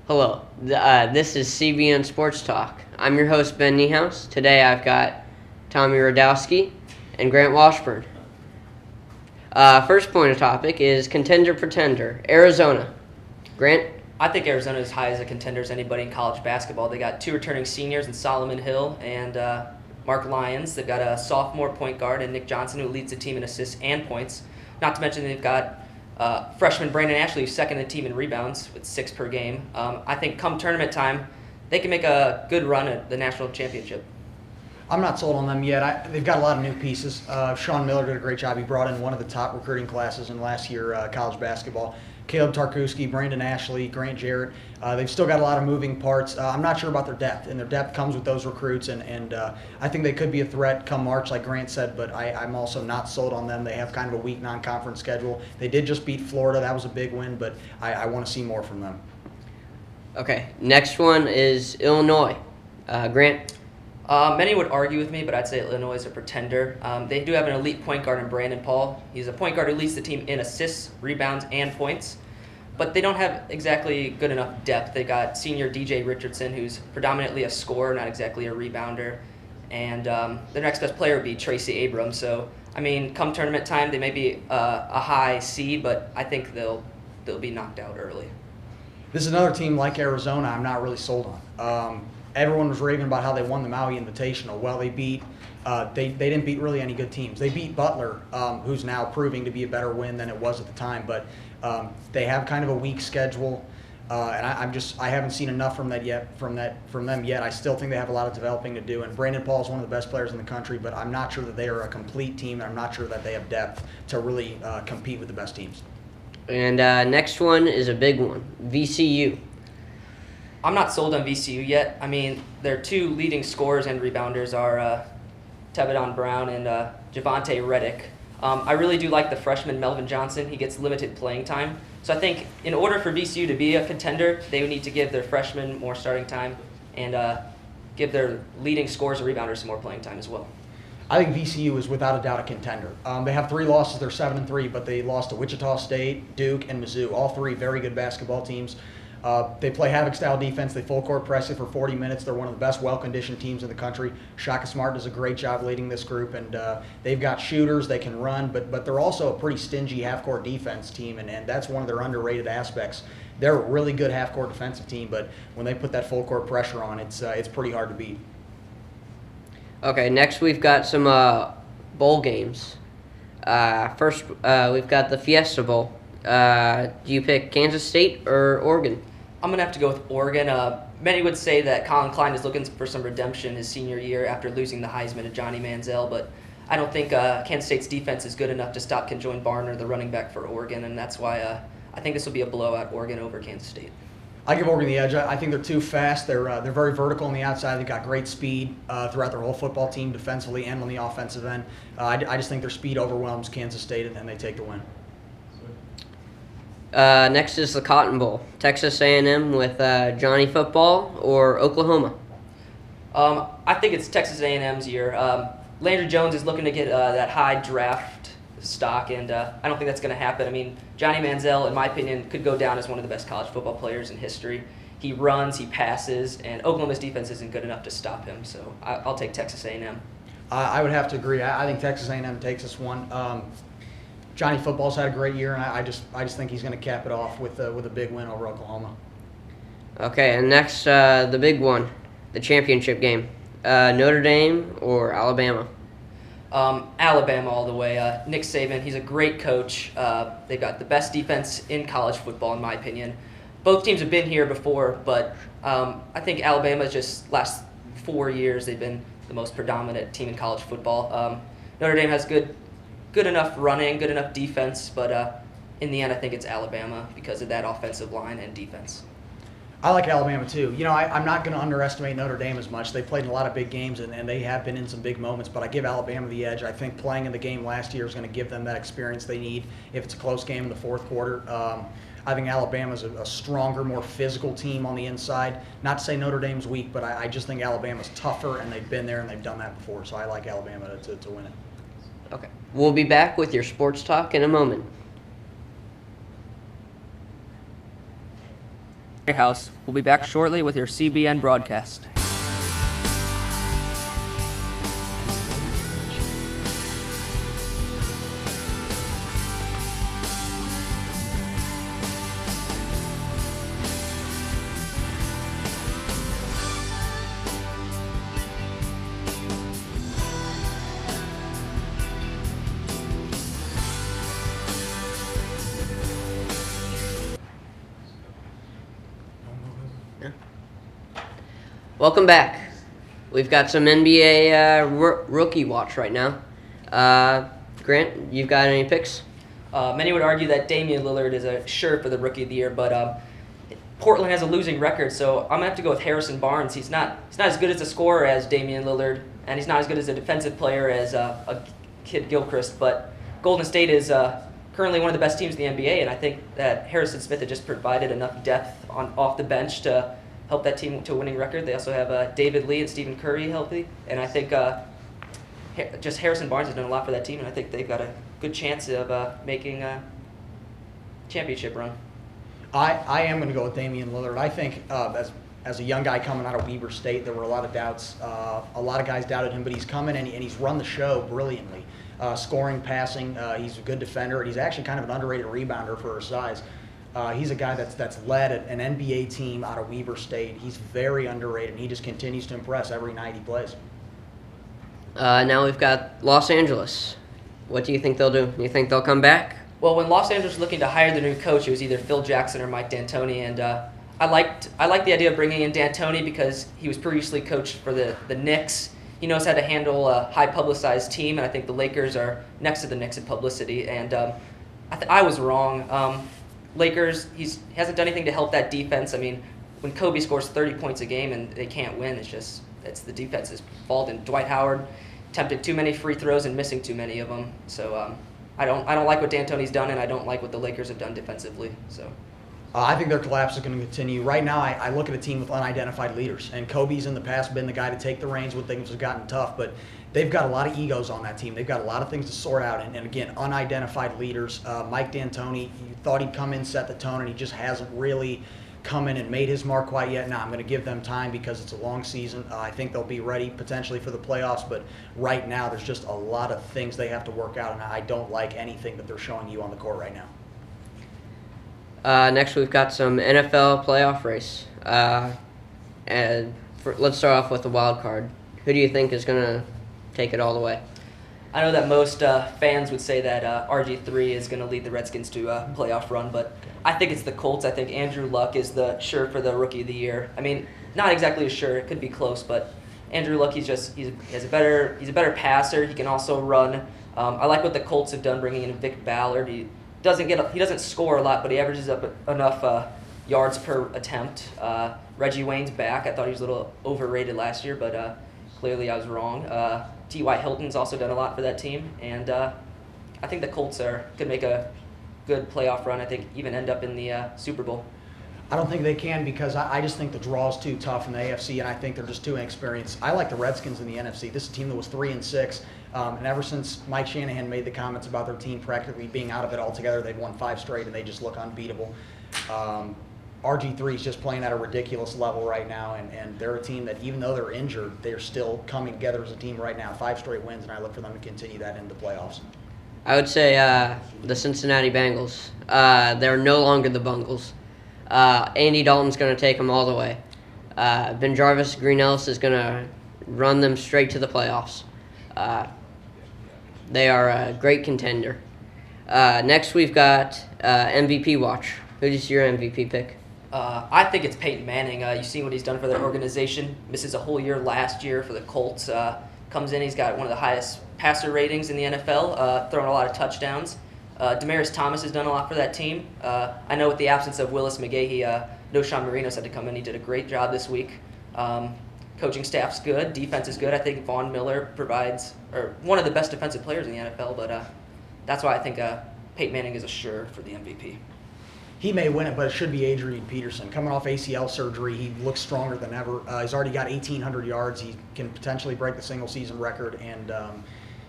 Hello, this is CBN Sports Talk. I'm your host, Ben Niehaus. Today I've got Tommy Radowski and Grant Washburn. First point of topic is contender-pretender, Arizona. Grant? I think Arizona is as high as a contender as anybody in college basketball. They got two returning seniors in Solomon Hill and Mark Lyons. They've got a sophomore point guard and Nick Johnson, who leads the team in assists and points. Not to mention they've got freshman Brandon Ashley, who's second in the team in rebounds with 6 per game. I think come tournament time, they can make a good run at the national championship. I'm not sold on them yet. They've got a lot of new pieces. Sean Miller did a great job. He brought in one of the top recruiting classes in last year college basketball. Caleb Tarkowski, Brandon Ashley, Grant Jarrett. They've still got a lot of moving parts. I'm not sure about their depth, and their depth comes with those recruits, and I think they could be a threat come March, like Grant said, but I'm also not sold on them. They have kind of a weak non-conference schedule. They did just beat Florida. That was a big win, but I want to see more from them. Okay, next one is Illinois. Grant? Many would argue with me, but I'd say Illinois is a pretender. They do have an elite point guard in Brandon Paul. He's a point guard who leads the team in assists, rebounds, and points. But they don't have exactly good enough depth. They got senior DJ Richardson, who's predominantly a scorer, not exactly a rebounder. And their next best player would be Tracy Abrams. So, I mean, come tournament time, they may be a high seed, but I think they'll be knocked out early. This is another team like Arizona I'm not really sold on. Everyone was raving about how they won the Maui Invitational. Well, they didn't beat really any good teams. They beat Butler, who's now proving to be a better win than it was at the time. But they have kind of a weak schedule, and I haven't seen enough from them yet. I still think they have a lot of developing to do. And Brandon Paul is one of the best players in the country, but I'm not sure that they are a complete team, and I'm not sure that they have depth to really compete with the best teams. And next one is a big one, VCU. I'm not sold on VCU yet. I mean, their two leading scorers and rebounders are Tevadon Brown and Javante Reddick. I really do like the freshman Melvin Johnson. He gets limited playing time. So I think in order for VCU to be a contender, they would need to give their freshmen more starting time and give their leading scorers and rebounders some more playing time as well. I think VCU is without a doubt a contender. They have 3 losses. They're 7-3, but they lost to Wichita State, Duke, and Mizzou. All 3 very good basketball teams. They play havoc-style defense. They full-court press it for 40 minutes. They're one of the best well-conditioned teams in the country. Shaka Smart does a great job leading this group, and they've got shooters. They can run, but they're also a pretty stingy half-court defense team, and that's one of their underrated aspects. They're a really good half-court defensive team, but when they put that full-court pressure on, it's pretty hard to beat. Okay, next we've got some bowl games. First, we've got the Fiesta Bowl. Do you pick Kansas State or Oregon? I'm going to have to go with Oregon. Many would say that Colin Klein is looking for some redemption his senior year after losing the Heisman to Johnny Manziel, but I don't think Kansas State's defense is good enough to stop Conjoined Barner, the running back for Oregon, and that's why I think this will be a blowout, Oregon over Kansas State. I give Oregon the edge. I think they're too fast. They're very vertical on the outside. They've got great speed throughout their whole football team, defensively and on the offensive end. I just think their speed overwhelms Kansas State, and they take the win. Next is the Cotton Bowl. Texas A&M with Johnny Football or Oklahoma? I think it's Texas A&M's year. Landry Jones is looking to get that high draft stock, and I don't think that's going to happen. I mean, Johnny Manziel, in my opinion, could go down as one of the best college football players in history. He runs, he passes, and Oklahoma's defense isn't good enough to stop him, so I'll take Texas A&M. I would have to agree. I think Texas A&M takes this one. Johnny Football's had a great year, and I just think he's going to cap it off with a big win over Oklahoma. Okay, and next, the big one, the championship game. Notre Dame or Alabama? Alabama all the way. Nick Saban, he's a great coach. They've got the best defense in college football, in my opinion. Both teams have been here before, but I think Alabama just last 4 years they've been the most predominant team in college football. Notre Dame has good enough running, good enough defense, but in the end, I think it's Alabama because of that offensive line and defense. I like Alabama too. You know, I'm not going to underestimate Notre Dame as much. They played in a lot of big games, and they have been in some big moments, but I give Alabama the edge. I think playing in the game last year is going to give them that experience they need if it's a close game in the fourth quarter. I think Alabama's a stronger, more physical team on the inside. Not to say Notre Dame's weak, but I just think Alabama's tougher, and they've been there and they've done that before, so I like Alabama to win it. Okay. We'll be back with your sports talk in a moment. House. We'll be back shortly with your CBN broadcast. Welcome back. We've got some NBA rookie watch right now. Grant, you've got any picks? Many would argue that Damian Lillard is a sure for the Rookie of the Year, but Portland has a losing record, so I'm gonna have to go with Harrison Barnes. He's not as good as a scorer as Damian Lillard, and he's not as good as a defensive player as a Kid Gilchrist. But Golden State is currently one of the best teams in the NBA, and I think that Harrison Smith had just provided enough depth off the bench to help that team to a winning record. They also have David Lee and Stephen Curry healthy, and I think just Harrison Barnes has done a lot for that team, and I think they've got a good chance of making a championship run. I am going to go with Damian Lillard. I think as a young guy coming out of Weber State, there were a lot of doubts. A lot of guys doubted him, but he's come in and he's run the show brilliantly. Scoring, passing, he's a good defender, and he's actually kind of an underrated rebounder for his size. He's a guy that's led an NBA team out of Weber State. He's very underrated, and he just continues to impress every night he plays. Now we've got Los Angeles. What do you think they'll do? Do you think they'll come back? Well, when Los Angeles was looking to hire the new coach, it was either Phil Jackson or Mike D'Antoni, and I liked the idea of bringing in D'Antoni because he was previously coached for the Knicks. He knows how to handle a high publicized team, and I think the Lakers are next to the Knicks in publicity. And I was wrong. Lakers, he hasn't done anything to help that defense. I mean, when Kobe scores 30 points a game and they can't win, it's the defense's fault. And Dwight Howard attempted too many free throws and missing too many of them. So I don't like what D'Antoni's done, and I don't like what the Lakers have done defensively. So I think their collapse is going to continue. Right now, I look at a team with unidentified leaders, and Kobe's in the past been the guy to take the reins when things have gotten tough, but they've got a lot of egos on that team. They've got a lot of things to sort out, and again, unidentified leaders. Mike D'Antoni, you thought he'd come in, set the tone, and he just hasn't really come in and made his mark quite yet. Now, I'm going to give them time because it's a long season. I think they'll be ready potentially for the playoffs, but right now there's just a lot of things they have to work out, and I don't like anything that they're showing you on the court right now. Next, we've got some NFL playoff race. Let's start off with the wild card. Who do you think is going to take it all the way? I know that most fans would say that RG3 is going to lead the Redskins to a playoff run, but I think it's the Colts. I think Andrew Luck is the sure for the Rookie of the Year. I mean, not exactly a sure. It could be close, but Andrew Luck, he's a better passer. He can also run. I like what the Colts have done bringing in Vic Ballard. He doesn't score a lot, but he averages up enough yards per attempt. Reggie Wayne's back. I thought he was a little overrated last year, but clearly I was wrong. T.Y. Hilton's also done a lot for that team, and I think the Colts could make a good playoff run. I think even end up in the Super Bowl. I don't think they can because I just think the draw is too tough in the AFC, and I think they're just too inexperienced. I like the Redskins in the NFC. This is a team that was 3-6, and ever since Mike Shanahan made the comments about their team practically being out of it altogether, they've won 5 straight, and they just look unbeatable. RG3 is just playing at a ridiculous level right now, and they're a team that, even though they're injured, they're still coming together as a team right now. 5 straight wins, and I look for them to continue that into the playoffs. I would say the Cincinnati Bengals. They're no longer the Bungles. Andy Dalton's going to take them all the way. Ben Jarvis Green Ellis is going to run them straight to the playoffs. They are a great contender. Next, we've got MVP watch. Who's your MVP pick? I think it's Peyton Manning. You've seen what he's done for their organization. Misses a whole year last year for the Colts. Comes in, he's got one of the highest passer ratings in the NFL, throwing a lot of touchdowns. Demaryius Thomas has done a lot for that team. I know with the absence of Willis McGahee, Noshawn Marino's had to come in. He did a great job this week. Coaching staff's good. Defense is good. I think Von Miller provides one of the best defensive players in the NFL, but that's why I think Peyton Manning is a sure for the MVP. He may win it, but it should be Adrian Peterson. Coming off ACL surgery, he looks stronger than ever. He's already got 1,800 yards. He can potentially break the single-season record, and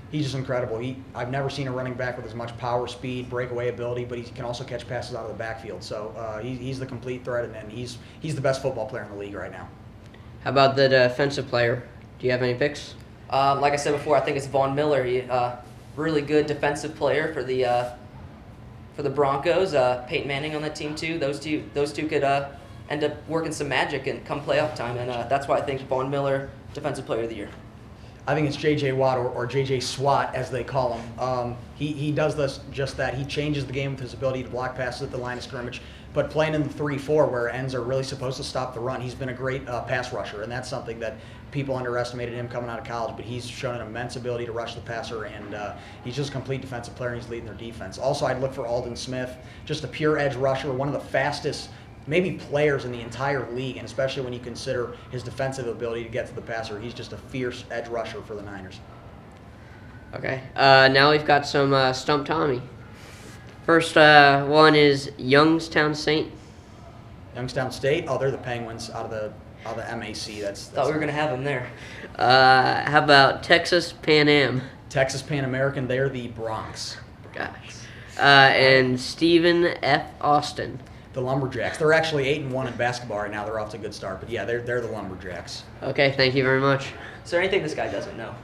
He's just incredible. I've never seen a running back with as much power, speed, breakaway ability, but he can also catch passes out of the backfield. So he's the complete threat, and he's the best football player in the league right now. How about the defensive player? Do you have any picks? Like I said before, I think it's Von Miller. He really good defensive player for the Broncos. Peyton Manning on that team too. Those two could end up working some magic and come playoff time, and that's why I think Von Miller, defensive player of the year. I think it's J.J. Watt or J.J. SWAT, as they call him. He does just that. He changes the game with his ability to block passes at the line of scrimmage. But playing in the 3-4, where ends are really supposed to stop the run, he's been a great pass rusher, and that's something that people underestimated him coming out of college. But he's shown an immense ability to rush the passer, and he's just a complete defensive player, and he's leading their defense. Also, I'd look for Aldon Smith, just a pure edge rusher, one of the fastest maybe players in the entire league, and especially when you consider his defensive ability to get to the passer. He's just a fierce edge rusher for the Niners. Okay. Now we've got some Stump Tommy. First one is Youngstown Saint. Youngstown State. Oh, they're the Penguins out of the MAC. That's Thought we were gonna have him there. How about Texas Pan Am? Texas Pan American. They're the Bronx. Gosh. And Stephen F. Austin. The Lumberjacks. They're actually 8-1 in basketball right now. They're off to a good start. But yeah, they're the Lumberjacks. Okay, thank you very much. Is there anything this guy doesn't know?